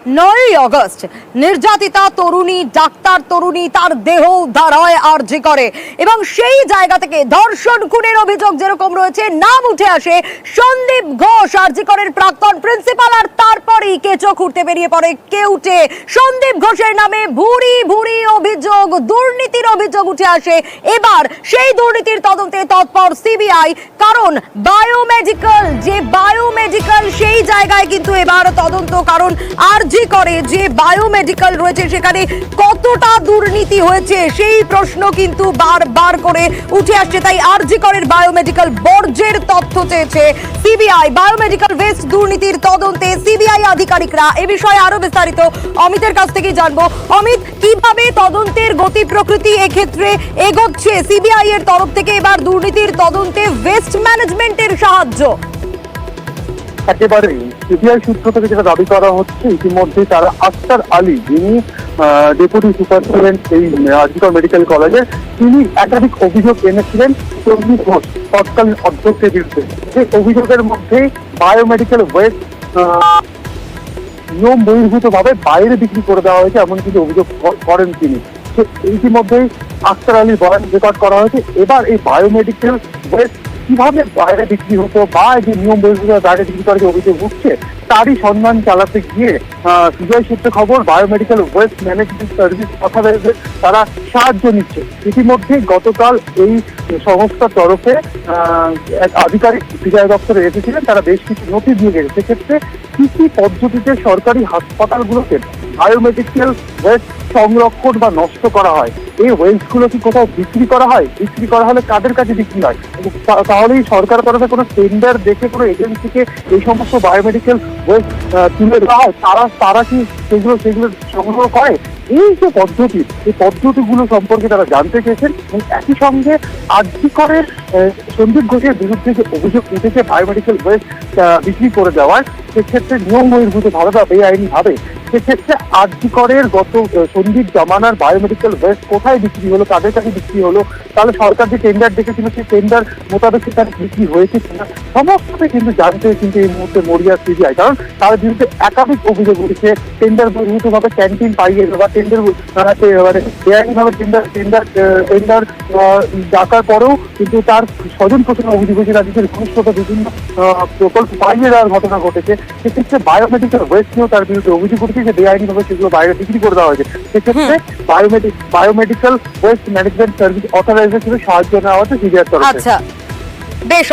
9ই August নির্যাতিতা তরুণী doctor তরুণী তার দেহ উদ্ধার হয় আরজি করে এবং সেই জায়গা থেকে ধর্ষণ খুনের অভিযোগ যেরকম রয়েছে নাম উঠে আসে সন্দীপ ঘোষ আরজি করের প্রাক্তন প্রিন্সিপাল। আর তারপরেই কেচো খুঁড়তে বেরিয়ে পড়ে কেউটে সন্দীপ ঘোষের নামে ভুরি ভুরি অভিযোগ, দুর্নীতির অভিযোগ উঠে আসে। এবার সেই দুর্নীতির তদন্তে তৎপর সিবিআই, কারণ বায়োমেডিক্যাল সেই জায়গায় কিন্তু এবার তদন্ত, কারণ আরজি করে যে বায়োমেডিক্যাল রয়েছে সেখানে কতটা দুর্নীতি হয়েছে সেই প্রশ্ন কিন্তু বারবার করে উঠে আসছে। তাই আরজি করের বায়োমেডিক্যাল বর্জ্যের তথ্য চেয়েছে সিবিআই। বায়োমেডিক্যাল ওয়েস্ট দুর্নীতির তদন্তে সিবিআই আধিকারিকরা এ বিষয়ে আরো বিস্তারিত অমিতের কাছ থেকে জানবো। অমিত, কিভাবে তদন্তের গতি প্রকৃতি এক্ষেত্রে এগোচ্ছে সিবিআই এর তরফ থেকে এবার দুর্নীতির তদন্তে ওয়েস্ট ম্যানেজমেন্টের সাহায্য? একেবারেই সিবিআই সূত্র থেকে যেটা দাবি করা হচ্ছে, ইতিমধ্যে তারা আখতার আলী, যিনি ডেপুটি সুপারিনটেন্ডেন্ট এই আরজিকর মেডিকেল কলেজের, তিনি একাধিক অভিযোগ এনেছিলেন সন্দীপ ঘোষ তৎকালীন অধ্যক্ষের বিরুদ্ধে। সেই অভিযোগের মধ্যে বায়োমেডিক্যাল ওয়েস্ট নিয়ম বহির্ভূত ভাবে বাইরে বিক্রি করে দেওয়া হয়েছে এমন কিছু অভিযোগ করেন তিনি। ইতিমধ্যেই আখতার আলীর বয়ান রেকর্ড করা হয়েছে। এবার এই বায়োমেডিক্যাল ওয়েস্ট কিভাবে বাইরে বিক্রি হতো বা যে নিয়ম বহির্ভূত বাইরে বিক্রি করার যে অভিযোগ উঠছে তারই সন্ধান চালাতে গিয়ে সিবিআই সূত্রে খবর বায়োমেডিক্যাল ওয়েস্ট ম্যানেজমেন্ট সার্ভিস অথরাইজের তারা সাহায্য নিচ্ছে। ইতিমধ্যে গতকাল এই সংস্থার তরফে এক আধিকারিক সিবিআই দপ্তরে এসেছিলেন, তারা বেশ কিছু নথি দিয়ে গেছে। সেক্ষেত্রে কি কি পদ্ধতিতে সরকারি হাসপাতালগুলোতে বায়োমেডিক্যাল ওয়েস্ট সংরক্ষণ বা নষ্ট করা হয়, এই ওয়েস্ট গুলো কি কোথাও বিক্রি করা হয়, বিক্রি করা হলে কাদের কাছে বিক্রি হয়, তাহলেই সরকার তরফে কোনো টেন্ডার দেখে কোনো এজেন্সিকে এই সমস্ত বায়োমেডিক্যাল ওয়েস্ট তুলে দেওয়া হয়, তারা কি সেগুলো সংগ্রহ করে? এই যে পদ্ধতি, এই পদ্ধতিগুলো সম্পর্কে তারা জানতে চেয়েছেন। এবং একই সঙ্গে আরজি করের সন্দীপ ঘোষের বিরুদ্ধে যে অভিযোগ উঠেছে বায়োমেডিক্যাল ওয়েস্ট বিক্রি করে দেওয়ার, সেক্ষেত্রে নিয়ম বহির্ভূত ভাবে বা বেআইনি ভাবে, সেক্ষেত্রে আরজি করের গত সন্দীপ জামানার বায়োমেডিক্যাল ওয়েস্ট কোথায় বিক্রি হলো, কাদের কাছে বিক্রি হলো, তাহলে সরকার যে টেন্ডার দেখেছিল সেই টেন্ডার মোতাবেক সেখানে বিক্রি হয়েছে কিনা, সমস্তটাই কিন্তু জানতে কিন্তু এই মুহূর্তে মরিয়া সিবিআই। কারণ তার বিরুদ্ধে একাধিক অভিযোগ উঠেছে টেন্ডার বহির্ভূত ভাবে ক্যান্টিন পাইয়ে বা টেন্ডার বেআইনি ভাবে টেন্ডার ডাকার পরেও কিন্তু তার স্বজন পোষণের অভিযোগ হয়েছে, রাজ্যের ঘনিষ্ঠত বিভিন্ন প্রকল্প পাইয়ে দেওয়ার ঘটনা ঘটেছে। সেক্ষেত্রে বায়োমেডিক্যাল ওয়েস্ট নিয়েও তার বিরুদ্ধে অভিযোগ উঠেছে যে বেআইনি ভাবে সেগুলো বাইরে বিক্রি করে দেওয়া হয়েছে। সেক্ষেত্রে বায়োমেডিক্যাল ওয়েস্ট ম্যানেজমেন্ট সার্ভিস অথরাইজেশনের সাহায্য নেওয়া হচ্ছে সিবিআই তরফে। আচ্ছা, বেশ।